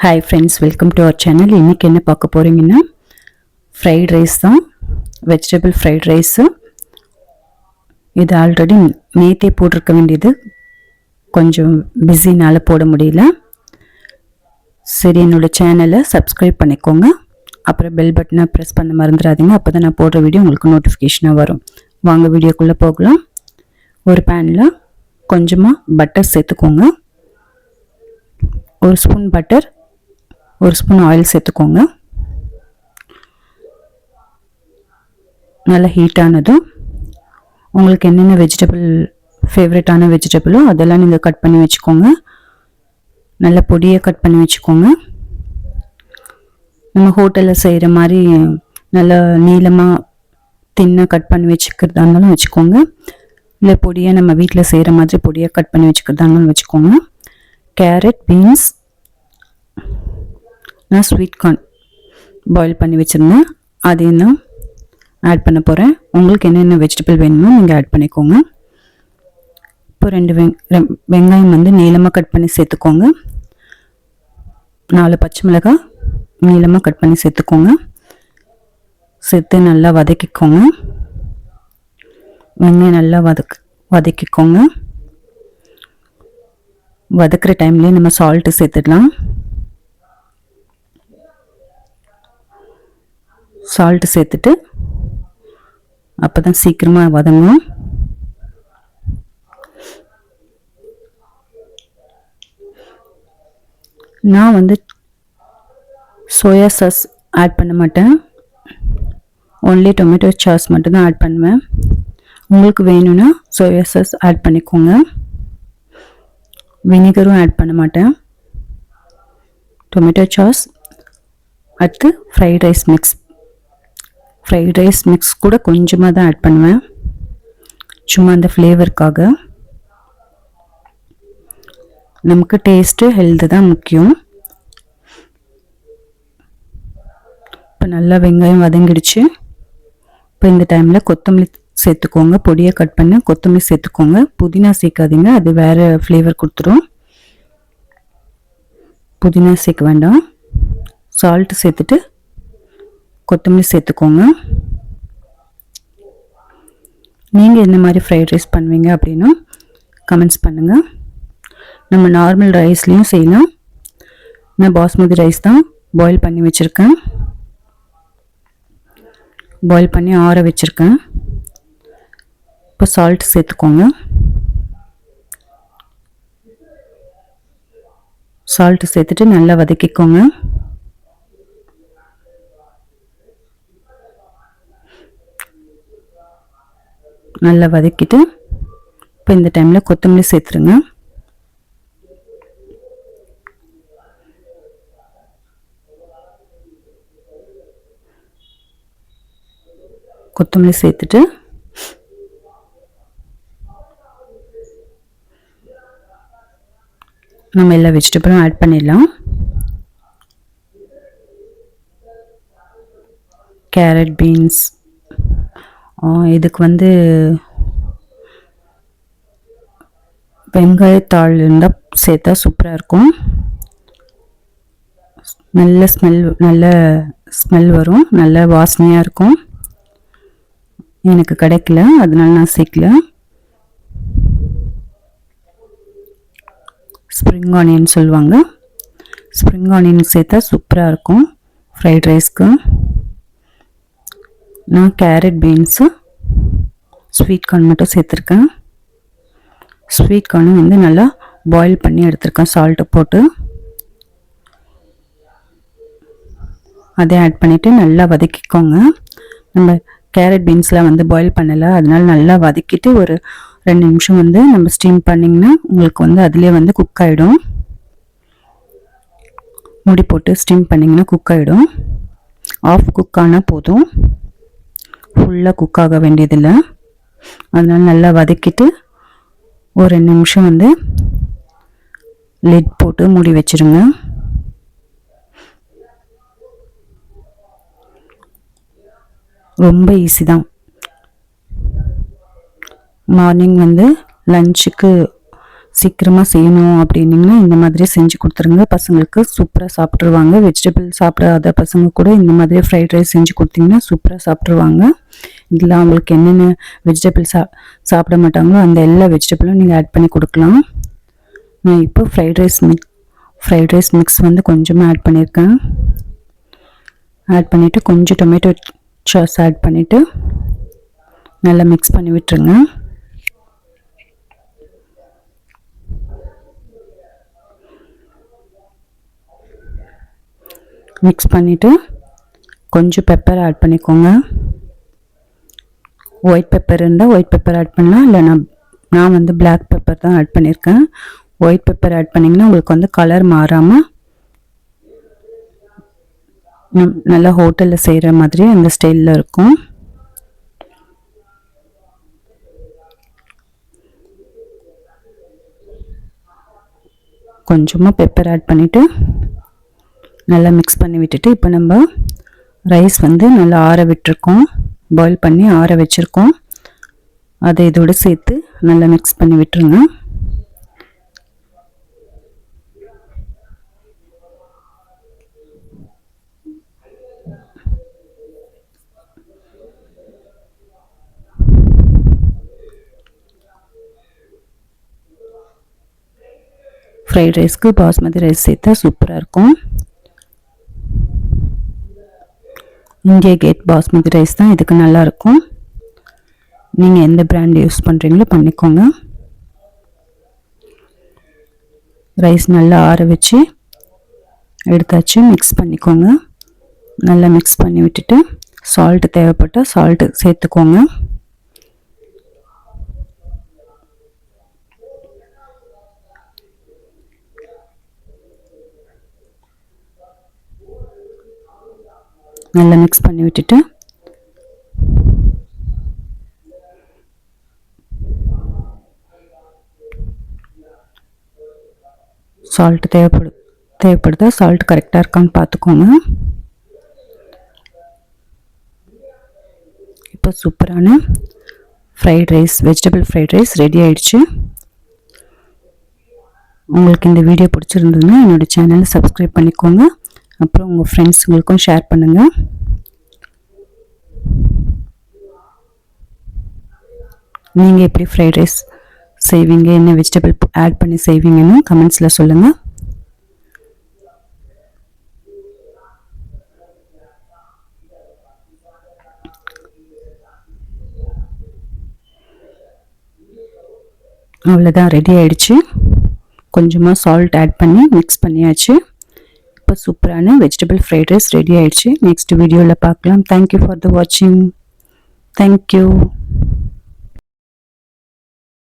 Hi friends, welcome to our channel. இன்னைக்கு என்ன பார்க்க போறீங்கன்னா ஃப்ரைட் ரைஸ் தான், வெஜிடபிள் ஃப்ரைட் ரைஸ். இது ஆல்ரெடி நேத்தே போட்டிருக்க வேண்டியது, கொஞ்சம் பிஸினால போட முடியல. சரி, என்னோட சேனலை சப்ஸ்கிரைப் பண்ணிக்கோங்க, அப்புறம் பெல் பட்டனை ப்ரெஸ் பண்ண மறந்துடாதீங்க. அப்போ தான் நான் போடுற வீடியோ உங்களுக்கு நோட்டிஃபிகேஷனாக வரும். வாங்க வீடியோக்குள்ளே போகலாம். ஒரு பேனில் கொஞ்சமாக பட்டர் சேர்த்துக்கோங்க. ஒரு ஸ்பூன் பட்டர், ஒரு ஸ்பூன் ஆயில் சேர்த்துக்கோங்க. நல்லா ஹீட் ஆனதும் உங்களுக்கு என்னென்ன வெஜிடபிள் ஃபேவரட்டான வெஜிடபிளோ அதெல்லாம் நீங்கள் கட் பண்ணி வச்சுக்கோங்க. நல்ல பொடியை கட் பண்ணி வச்சுக்கோங்க. நம்ம ஹோட்டலில் செய்கிற மாதிரி நல்ல நீளமாக தின்னாக கட் பண்ணி வச்சுக்கிறதா இருந்தாலும் வச்சுக்கோங்க, இல்லை பொடியை நம்ம வீட்டில் செய்கிற மாதிரி பொடியை கட் பண்ணி வச்சுக்கிறதா இருந்தாலும் வச்சுக்கோங்க. கேரட், பீன்ஸ், நான் ஸ்வீட் கார்ன் பாயில் பண்ணி வச்சுருந்தேன், அதையும் தான் ஆட் பண்ண போகிறேன். உங்களுக்கு என்னென்ன வெஜிடபிள் வேணுமோ நீங்கள் ஆட் பண்ணிக்கோங்க. இப்போ 2 வெங்காயம் வந்து நீளமாக கட் பண்ணி சேர்த்துக்கோங்க. 4 பச்சை மிளகாய் நீளமாக கட் பண்ணி சேர்த்துக்கோங்க. சேர்த்து நல்லா வதக்கிக்கோங்க. வெங்காயம் நல்லா வதக்கிக்கோங்க. வதக்கிற டைம்லேயே நம்ம சால்ட்டு சேர்த்துடலாம். சால்ட்டு சேர்த்துட்டு அப்போ தான் சீக்கிரமாக வதங்கும். நான் வந்து சோயா சாஸ் ஆட் பண்ண மாட்டேன், ஒன்லி டொமேட்டோ சாஸ் மட்டும்தான் ஆட் பண்ணுவேன். உங்களுக்கு வேணும்னா சோயா சாஸ் ஆட் பண்ணிக்கோங்க. வினிகரும் ஆட் பண்ண மாட்டேன். Tomato sauce. அடுத்து fried rice mix. Fried rice mix கூட கொஞ்சமாக தான் ஆட் பண்ணுவேன், சும்மா அந்த ஃப்ளேவருக்காக. நமக்கு டேஸ்ட்டு ஹெல்த்து தான் முக்கியம். இப்போ நல்லா வெங்காயம் வதங்கிடுச்சு. இப்போ இந்த டைமில் கொத்தமல்லி சேர்த்துக்கோங்க. பொடியை கட் பண்ண கொத்தமல்லி சேர்த்துக்கோங்க. புதினா சேர்க்காதீங்க, அது வேறு ஃப்ளேவர் கொடுத்துரும். புதினா சேர்க்க வேண்டாம். சால்ட்டு சேர்த்துட்டு கொத்தமல்லி சேர்த்துக்கோங்க. நீங்கள் எந்த மாதிரி ஃப்ரைட் ரைஸ் பண்ணுவீங்க அப்படின்னு கமெண்ட்ஸ் பண்ணுங்கள். நம்ம நார்மல் ரைஸ்லேயும் செய்யலாம். நான் பாஸ்மதி ரைஸ் தான் பாயில் பண்ணி வச்சுருக்கேன். பாயில் பண்ணி ஆற வச்சுருக்கேன். இப்போ சால்ட் சேர்த்துக்கோங்க. சால்ட்டு சேர்த்துட்டு நல்லா வதக்கிக்கோங்க. நல்லா வதக்கிட்டு இப்போ இந்த டைமில் கொத்தமல்லி சேர்த்துருங்க. கொத்தமல்லி சேர்த்துட்டு நம்ம எல்லா வெஜிடபிளும் ஆட் பண்ணிடலாம். Carrot, beans. இதுக்கு வந்து வெங்காயத்தாள் இருந்தால் சேர்த்தா சூப்பராக இருக்கும். நல்ல ஸ்மெல் வரும், நல்ல வாசனையாக இருக்கும். எனக்கு கிடைக்கல, அதனால நான் சேர்க்கல. ஸ்ப்ரிங் ஆனியன் சொல்லுவாங்க, ஸ்ப்ரிங் ஆனியன் சேர்த்தா சூப்பராக இருக்கும் ஃப்ரைட் ரைஸ்க்கு. நான் கேரட், பீன்ஸு, ஸ்வீட் கார்ன் மட்டும் சேர்த்துருக்கேன். ஸ்வீட் கார்னும் வந்து நல்லா பாயில் பண்ணி எடுத்துருக்கேன் சால்ட்டு போட்டு. அதை ஆட் பண்ணிவிட்டு நல்லா வதக்கிக்கோங்க. நம்ம கேரட், பீன்ஸ்லாம் வந்து பாயில் பண்ணலை, அதனால நல்லா வதக்கிட்டு ஒரு 2 நிமிஷம் வந்து நம்ம ஸ்டீம் பண்ணிங்கன்னா உங்களுக்கு வந்து அதிலே வந்து குக் ஆகிடும். மூடி போட்டு ஸ்டீம் பண்ணிங்கன்னா குக் ஆகிடும். ஆஃப் குக் ஆனால் போதும், ஃபுல்லாக குக் ஆக வேண்டியதில்லை. அதனால நல்லா வதக்கிட்டு ஒரு 2 நிமிஷம் வந்து லிட் போட்டு மூடி வச்சுருங்க. ரொம்ப ஈஸி தான். மார்னிங் வந்து லஞ்சுக்கு சீக்கிரமாக செய்யணும் அப்படின்னிங்கன்னா இந்த மாதிரி செஞ்சு கொடுத்துருங்க. பசங்களுக்கு சூப்பராக சாப்பிட்ருவாங்க. வெஜிடபிள் சாப்பிடாத பசங்க கூட இந்த மாதிரி ஃப்ரைட் ரைஸ் செஞ்சு கொடுத்தீங்கன்னா சூப்பராக சாப்பிட்ருவாங்க. இதில் அவங்களுக்கு என்னென்ன வெஜிடபிள் சாப்பிட மாட்டாங்களோ அந்த எல்லா வெஜிடபிளும் நீங்கள் ஆட் பண்ணி கொடுக்கலாம். நான் இப்போ ஃப்ரைட் ரைஸ் மிக்ஸ் வந்து கொஞ்சமாக ஆட் பண்ணியிருக்கேன். ஆட் பண்ணிவிட்டு கொஞ்சம் டொமேட்டோ சாஸ் ஆட் பண்ணிவிட்டு நல்லா மிக்ஸ் பண்ணி விட்டுருங்க. மிக்ஸ் பண்ணிவிட்டு கொஞ்சம் பெப்பர் ஆட் பண்ணிக்கோங்க. ஒயிட் பெப்பர் இருந்தால் ஒயிட் பெப்பர் ஆட் பண்ணலாம், இல்லை நான் வந்து பிளாக் பெப்பர் தான் ஆட் பண்ணியிருக்கேன். ஒயிட் பெப்பர் ஆட் பண்ணிங்கன்னா உங்களுக்கு வந்து கலர் மாறாமல் நல்லா ஹோட்டலில் செய்கிற மாதிரி அந்த ஸ்டைலில் இருக்கும். கொஞ்சமாக பெப்பர் ஆட் பண்ணிவிட்டு நல்லா மிக்ஸ் பண்ணி விட்டுட்டு இப்போ நம்ம ரைஸ் வந்து நல்லா ஆற விட்டுருக்கோம். பாயில் பண்ணி ஆற வச்சுருக்கோம். அதை இதோடு சேர்த்து நல்லா மிக்ஸ் பண்ணி விட்டுருங்க. ஃப்ரைட் ரைஸ்க்கு பாஸ்மதி ரைஸ் சேர்த்தா சூப்பராக இருக்கும். இந்தியா கேட் பாஸ்மதி ரைஸ் தான் இதுக்கு நல்லாயிருக்கும். நீங்கள் எந்த பிராண்ட் யூஸ் பண்ணுறீங்களோ பண்ணிக்கோங்க. ரைஸ் நல்லா ஆற வச்சு எடுத்தாச்சு. மிக்ஸ் பண்ணிக்கோங்க. நல்லா மிக்ஸ் பண்ணி விட்டுட்டு சால்ட்டு தேவைப்பட்டால் சால்ட்டு சேர்த்துக்கோங்க. நல்லா மிக்ஸ் பண்ணி விட்டுட்டு சால்ட் தேவைப்படுதா சால்ட் கரெக்டாக இருக்கான்னு பார்த்துக்கோங்க. இப்போ சூப்பரான fried rice, vegetable fried rice ready ஆயிடுச்சு. உங்களுக்கு இந்த வீடியோ பிடிச்சிருந்ததுன்னா என்னோடய சேனலை சப்ஸ்கிரைப் பண்ணிக்கோங்க. அப்புறம் உங்கள் ஃப்ரெண்ட்ஸுங்களுக்கும் ஷேர் பண்ணுங்கள். நீங்கள் எப்படி ஃப்ரைட் ரைஸ் செய்வீங்க, என்ன வெஜிடபிள் ஆட் பண்ணி செய்வீங்கன்னு கமெண்ட்ஸில் சொல்லுங்கள். அவ்வளோதான், ரெடி ஆயிடுச்சு. கொஞ்சமாக சால்ட் ஆட் பண்ணி மிக்ஸ் பண்ணியாச்சு. இப்போ சூப்பரான வெஜிடபிள் ஃப்ரைட் ரைஸ் ரெடி ஆயிடுச்சு. நெக்ஸ்ட் வீடியோவில் பார்க்கலாம். தேங்க்யூ ஃபார் த வாட்சிங். தேங்க்யூ.